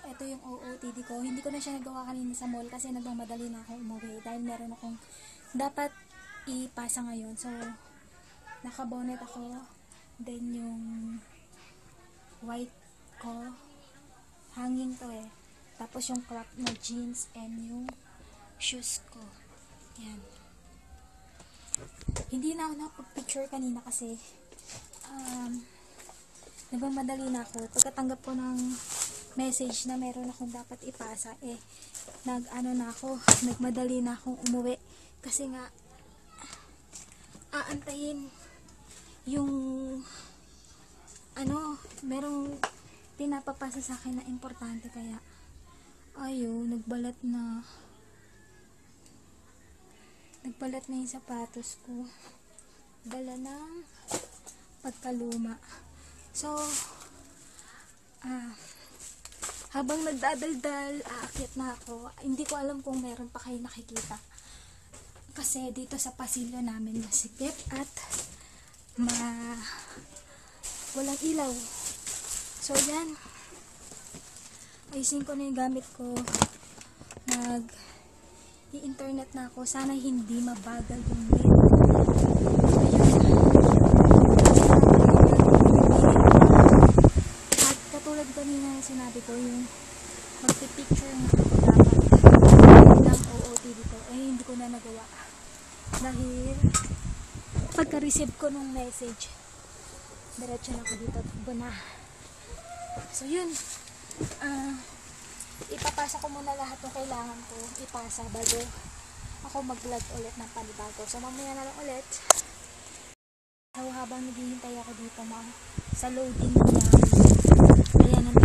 Ito yung OOTD ko. Hindi ko na siya nagawa kanina sa mall kasi nagmamadali na ako umuwi dahil meron akong dapat ipasa ngayon. So, nakabonet ako. Then yung white ko, hanging to eh. Tapos yung crop na jeans and yung shoes ko. Yan. Hindi na ako nakapag-picture kanina kasi nagmamadali na ako. Pagkatanggap ko ng message na meron akong dapat ipasa, nagmadali na akong umuwi. Kasi nga, aantayin yung, merong pinapapasa sa akin na importante. Kaya, nagbalat na yung sapatos ko. Dala ng pagkaluma. So, habang nagdadaldal, aakyat na ako. Hindi ko alam kung meron pa kayo nakikita. Kasi dito sa pasilyo namin masikip at walang ilaw. So, yan. Ayusin ko na yung gamit ko. I-internet na ako. Sana hindi mabagal yung net. At katulad kanina na sinabi ko, yung magpipicture na ako dapat ng OOTD ko. Hindi ko na nagawa. Dahil pagka-receive ko nung message, diretso na ako dito. Takbo na. So, yun. Ipapasa ko muna lahat ng kailangan ko ipasa bago ako mag-vlog ulit ng panibago. So, mamaya na lang ulit. So, habang naghihintay ako dito sa loading niya, ayan ang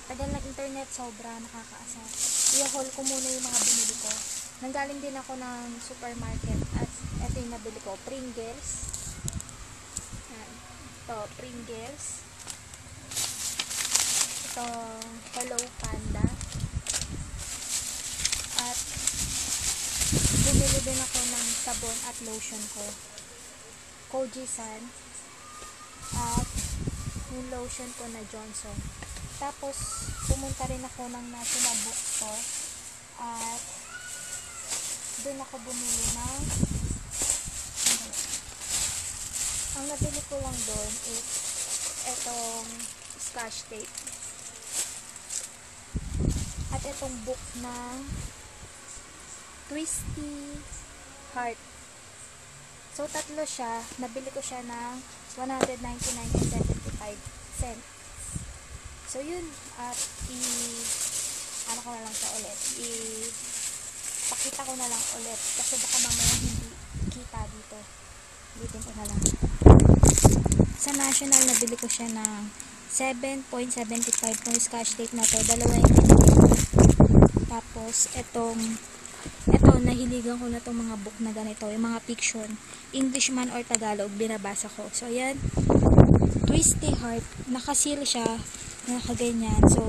tagal ng internet, sobra nakakaasar. I-haul ko muna yung mga binili ko. Nanggaling din ako ng supermarket at ito yung nabili ko, Pringles. Ayan. Ito, Pringles. Ito, Hello Panda. At bumili din ako ng sabon at lotion ko. Kojisan. At yung lotion ko na Johnson. Tapos, pumunta rin ako ng National Bookstore. At doon ako bumili ng ang nabili ko lang doon is etong Scotch tape. At itong book ng Twisty Heart. So, tatlo siya. Nabili ko siya ng 199.75 cents. So, yun. At ko na lang siya ulit. Pakita ko na lang ulit. Kasi baka mamaya hindi kita dito. Ulitin ko na lang. Sa National, nabili ko siya ng 7.75 tong Scotch tape na to. Dalawa yung binili ko. Tapos, ito, nahiligan ko na tong mga book na ganito. Yung mga fiction. English man or Tagalog, binabasa ko. So, ayan. Twisty Heart. Nakasil siya. Nakaganyan. So,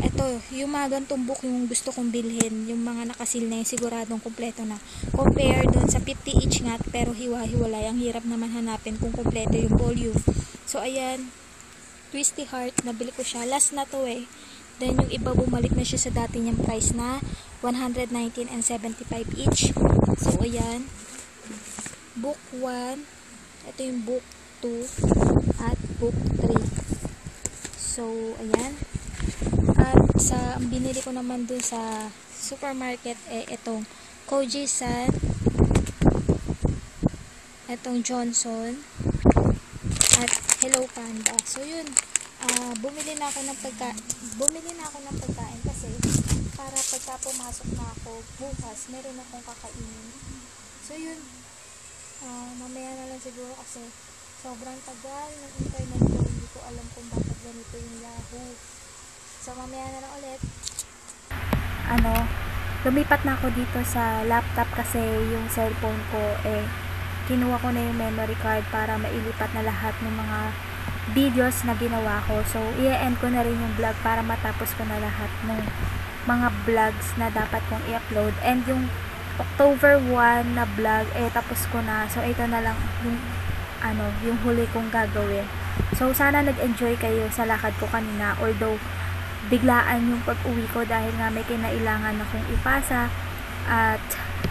ito, yung mga gantong book yung gusto kong bilhin. Yung mga nakasil na yung siguradong kompleto na. Compare dun sa 50 each nga, pero hiwa-hiwalay. Ang hirap naman hanapin kung kompleto yung volume. So, ayan. Twisty Heart. Nabili ko siya. Last na to eh. Then, yung iba bumalik na siya sa dati niyang price na 119.75 each. So, ayan. Book 1. Ito yung book 2. At book 3. So, ayan. At ang binili ko naman dun sa supermarket itong Kojisan. Itong Johnson. At Hello Panda. So, yun. Bumili na ako ng pagkain kasi para pagka pumasok na ako bukas, meron akong kakainin. So, yun. Mamaya na lang siguro kasi sobrang tagal ng internet ko. Hindi ko alam kung bakit ganito yung Yahoo. So, mamaya na lang ulit. Lumipat na ako dito sa laptop kasi yung cellphone ko, kinuha ko na yung memory card para mailipat na lahat ng mga videos na ginawa ko. So, i-end ko na rin yung vlog para matapos ko na lahat ng mga vlogs na dapat kong i-upload. And yung October 1 na vlog, tapos ko na. So, ito na lang yung huli kong gagawin. So, sana nag-enjoy kayo sa lakad ko kanina. Although, biglaan yung pag-uwi ko dahil nga may kinailangan akong ipasa, at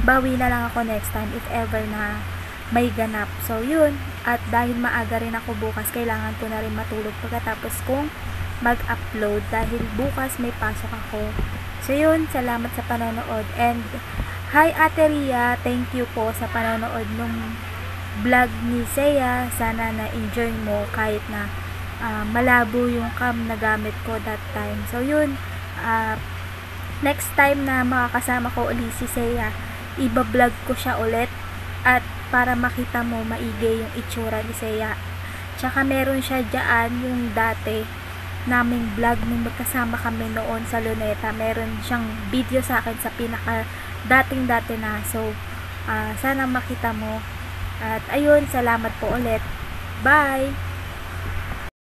bawi na lang ako next time if ever na may ganap. So yun, at dahil maaga rin ako bukas, kailangan ko na rin matulog pagkatapos kong mag-upload dahil bukas may pasok ako. So yun, salamat sa panonood, and hi Ate Ria, thank you po sa panonood nung vlog ni Seiya. Sana na-enjoy mo kahit na malabo yung cam na gamit ko that time. So yun, next time na makakasama ko ulit si Seiya, iba-vlog ko siya ulit, at para makita mo maigi yung itsura ni Seiya. Tsaka meron siya dyan yung dati naming vlog nung magkasama kami noon sa Luneta. Meron siyang video sa akin sa pinaka dating-dati na. So sana makita mo. At ayun, salamat po ulit. Bye!